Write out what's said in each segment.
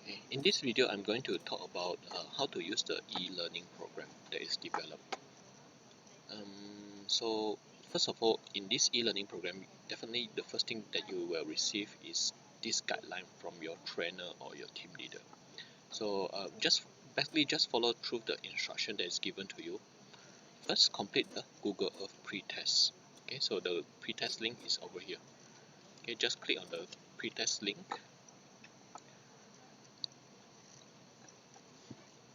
Okay, in this video, I'm going to talk about how to use the e-learning program that is developed. So first of all, in this e-learning program, definitely the first thing that you will receive is this guideline from your trainer or your team leader. So just follow through the instruction that is given to you. First, complete the Google Earth pre-test. Okay, so the pre-test link is over here. Okay, just click on the pre-test link.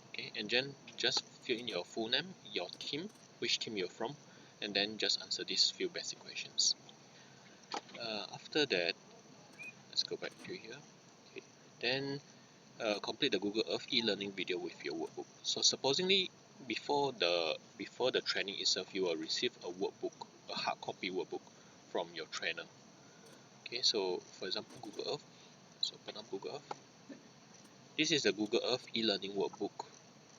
Okay, and then just fill in your full name, your team, which team you're from, and then just answer these few basic questions. After that, let's go back to here. Okay, then complete the Google Earth e-learning video with your workbook. So supposingly before the training itself, you will receive a workbook, a hard copy workbook from your trainer. Okay, so for example, Google Earth. So open up Google Earth. This is the Google Earth e-learning workbook,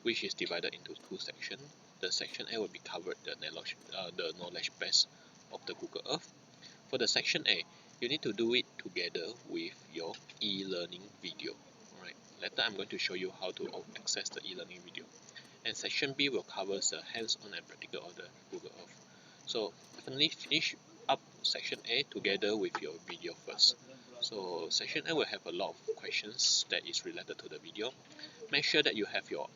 which is divided into two sections. The section A will be covered the knowledge base of the Google Earth. For the section A, you need to do it together with your e-learning video. Alright, later I'm going to show you how to access the e-learning video. And section B will cover the hands-on and practical of the Google Earth. So definitely finish up section A together with your video first. So section A will have a lot of questions that is related to the video. Make sure that you have your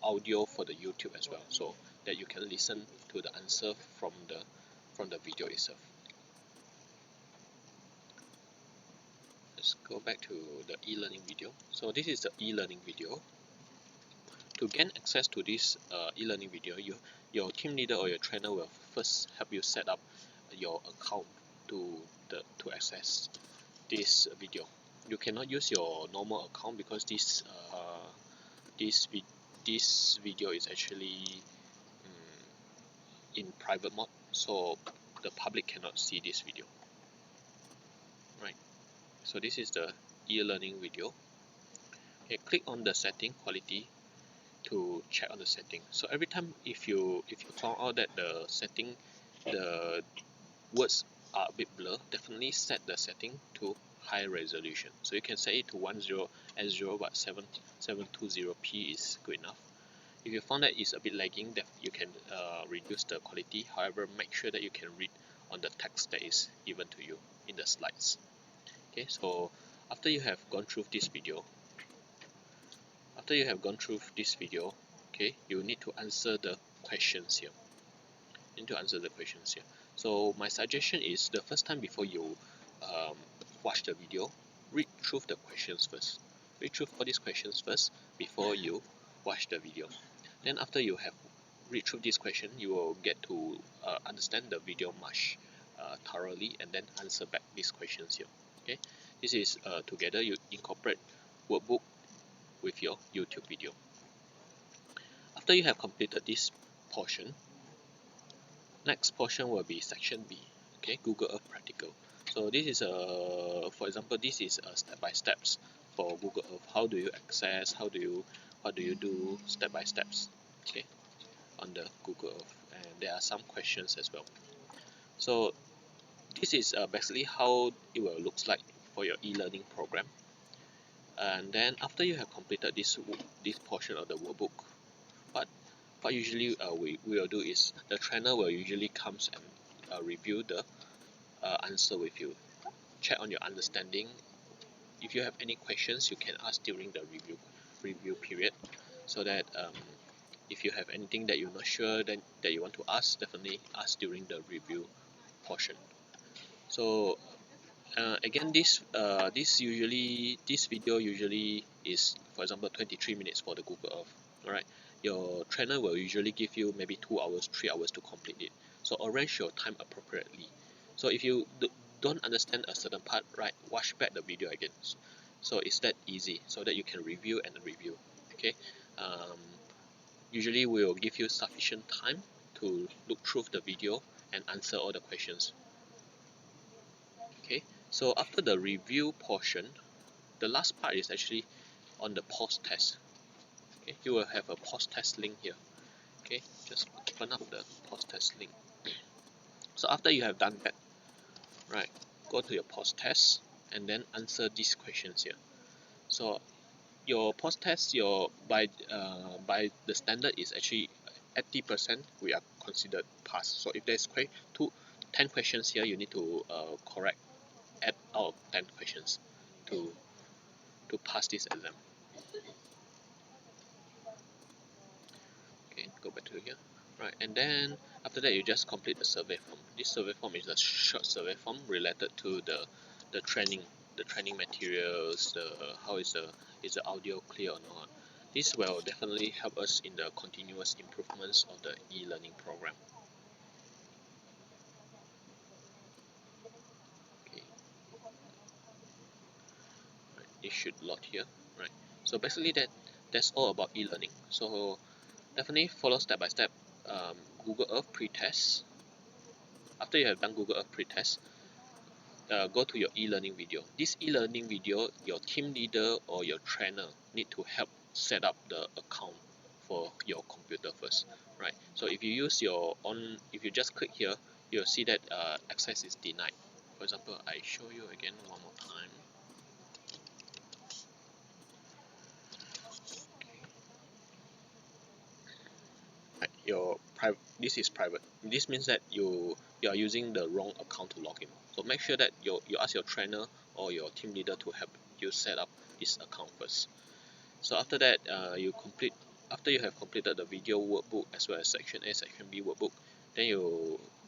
audio for the YouTube as well, so that you can listen to the answer from the video itself. Let's go back to the e-learning video. So this is the e-learning video. To gain access to this e-learning video, your team leader or your trainer will first help you set up your account to access this video. You cannot use your normal account because this video is actually in private mode, so the public cannot see this video. Right. So this is the e-learning video. Okay, click on the setting quality to check on the setting. So every time if you found out that the words are a bit blur, definitely set the setting to high resolution. So you can set it to 1080 but 720p is good enough. If you found that it's a bit lagging, that you can reduce the quality. However, make sure that you can read on the text that is given to you in the slides. Okay, so after you have gone through this video, okay, you need to answer the questions here. So my suggestion is the first time before you watch the video, read through the questions first. Read through all these questions first before you watch the video. Then after you have read through this question, you will get to understand the video much thoroughly and then answer back these questions here. Okay, this is together you incorporate workbook with your YouTube video. After you have completed this portion, next portion will be section B. Okay, Google Earth practical. So this is for example, this is step by steps for Google Earth. How do you access? What do you do step by steps? Okay, on the Google Earth, and there are some questions as well. So this is basically how it will looks like for your e-learning program. And then after you have completed this portion of the workbook, what usually we will do is the trainer will usually comes and review the answer with you, check on your understanding. If you have any questions, you can ask during the review period, so that if you have anything that you're not sure that you want to ask, definitely ask during the review portion. So again, this video usually is, for example, 23 minutes for the Google Earth. Alright, your trainer will usually give you maybe 2 hours, 3 hours to complete it. So arrange your time appropriately. So if you don't understand a certain part, right, watch back the video again. So it's that easy, so that you can review and review. Okay, usually we will give you sufficient time to look through the video and answer all the questions. Okay, so after the review portion, the last part is actually on the pause test. Okay, you will have a pause test link here. Okay, just open up the pause test link. So after you have done that, right, go to your pause test and then answer these questions here. So your post test, by the standard is actually 80%, we are considered pass. So if there's 10 questions here, you need to correct 8 out of 10 questions to pass this exam. Okay, go back to here. Right, and then after that you just complete the survey form. This survey form is a short survey form related to the training, materials, how is the audio clear or not. This will definitely help us in the continuous improvements of the e-learning program. Okay, right, it should load here. Right, so basically that's all about e-learning. So definitely follow step by step Google Earth pre-test. After you have done Google Earth pre-test, go to your e-learning video. This e-learning video, your team leader or your trainer need to help set up the account for your computer first, right? So if you use if you just click here, you'll see that access is denied. For example, I show you again one more time. Right, this is private. This means that you are using the wrong account to log in. So make sure that you ask your trainer or your team leader to help you set up this account first. So after that, after you have completed the video workbook as well as section A, section B workbook, then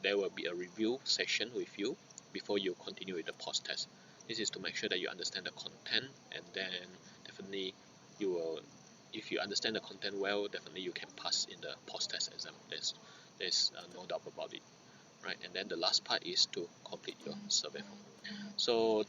there will be a review session with you before you continue with the post test. This is to make sure that you understand the content, and then definitely you will, if you understand the content well, definitely you can pass in the post test exam. There's no doubt about it, right? And then the last part is to complete your survey form. So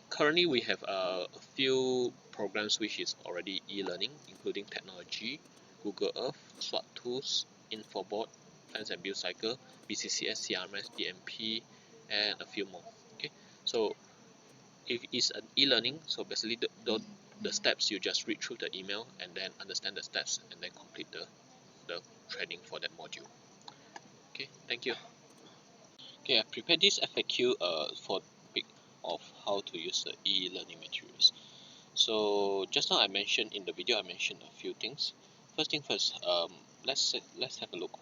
currently we have a few programs which is already e-learning, including technology, Google Earth, SWOT tools, Infobot, Plans and Build Cycle, BCCS, CRMS, DMP, and a few more. Okay, so if it's an e-learning, so basically the steps, you just read through the email and then understand the steps and then complete the training for that module. Okay, thank you. Okay, I prepared this FAQ for topic of how to use the e-learning materials. So just now I mentioned in the video, I mentioned a few things. First thing first, let's have a look.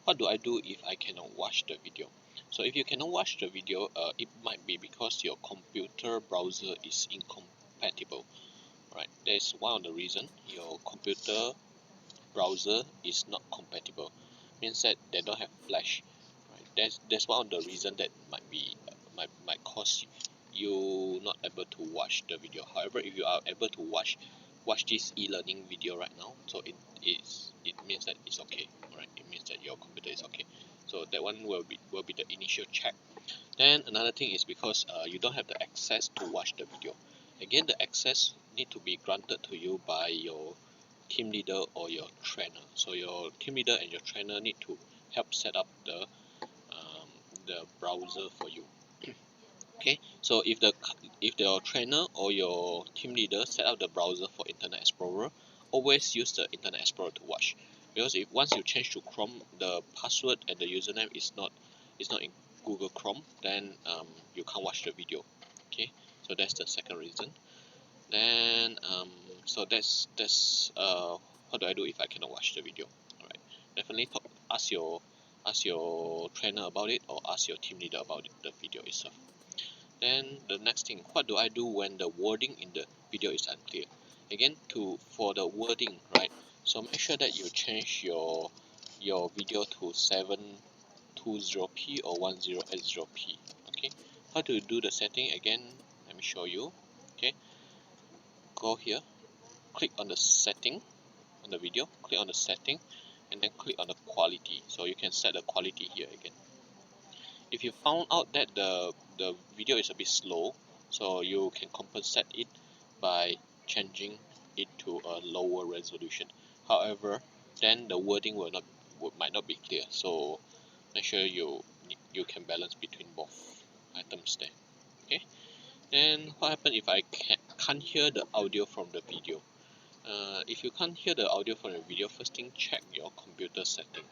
What do I do if I cannot watch the video? So if you cannot watch the video, it might be because your computer browser is incompatible. Right, that's one of the reason. Your computer browser is not compatible. Means that they don't have flash. Right, that's one of the reason that might cause you not able to watch the video. However, if you are able to watch this e-learning video right now, so it means that it's okay. Right, it means that your computer is okay. So that one will be the initial check. Then another thing is because you don't have the access to watch the video. Again, the access need to be granted to you by your team leader or your trainer. So your team leader and your trainer need to help set up the browser for you. Okay, so if your trainer or your team leader set up the browser for Internet Explorer, always use the Internet Explorer to watch, because if once you change to Chrome, the password and the username is not in Google Chrome, then you can't watch the video. Okay, so that's the second reason. Then so that's what do I do if I cannot watch the video? Alright, definitely ask your trainer about it, or ask your team leader about the video itself. Then the next thing, what do I do when the wording in the video is unclear? Again, for the wording, right? So make sure that you change your video to 720p or 1080p. Okay, how to do the setting? Again, let me show you. Okay, go here, click on the setting on the video, click on the setting, and then click on the quality. So you can set the quality here again. If you found out that the video is a bit slow, so you can compensate it by changing it to a lower resolution. However, then the wording might not be clear, so make sure you can balance between both items there. Okay, then what happens if I can't hear the audio from the video? If you can't hear the audio from the video, first thing, check your computer setting.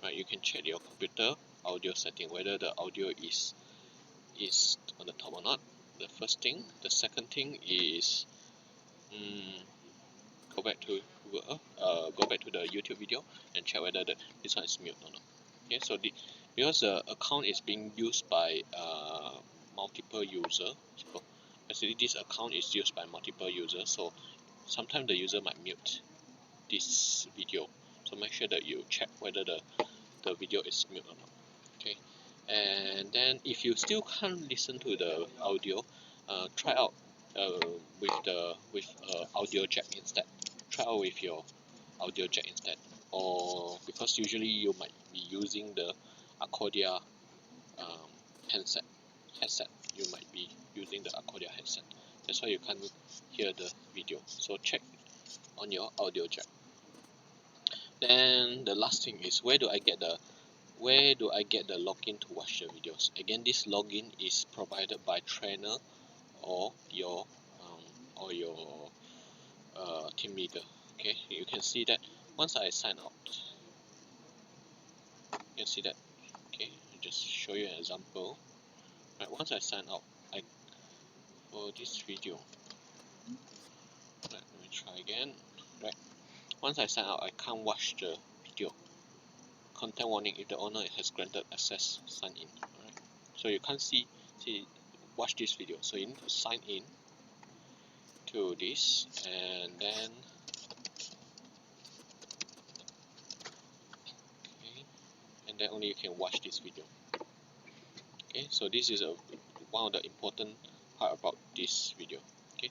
Right, you can check your computer audio setting whether the audio is on the top or not. The first thing. The second thing is back to the YouTube video and check whether this one is mute or not. Okay, so because the account is being used by multiple users, so basically this account is used by multiple users, so sometimes the user might mute this video, so make sure that you check whether the video is mute or not. Okay, and then if you still can't listen to the audio, try out with audio jack instead. Try out with your audio jack instead, or because usually you might be using the Acordia headset. You might be using the Acordia headset. That's why you can't hear the video. So check on your audio jack. Then the last thing is where do I get the login to watch the videos? Again, this login is provided by trainer or your team leader. Okay, you can see that once I sign out, you can see that. Okay, I'll just show you an example. Right, once I sign out, for this video, right, let me try again. Right, once I sign out, I can't watch the video. Content warning: if the owner has granted access, sign in. Right, so you can't watch this video. So you need to sign in to this, and then only you can watch this video. Okay, so this is one of the important part about this video. Okay,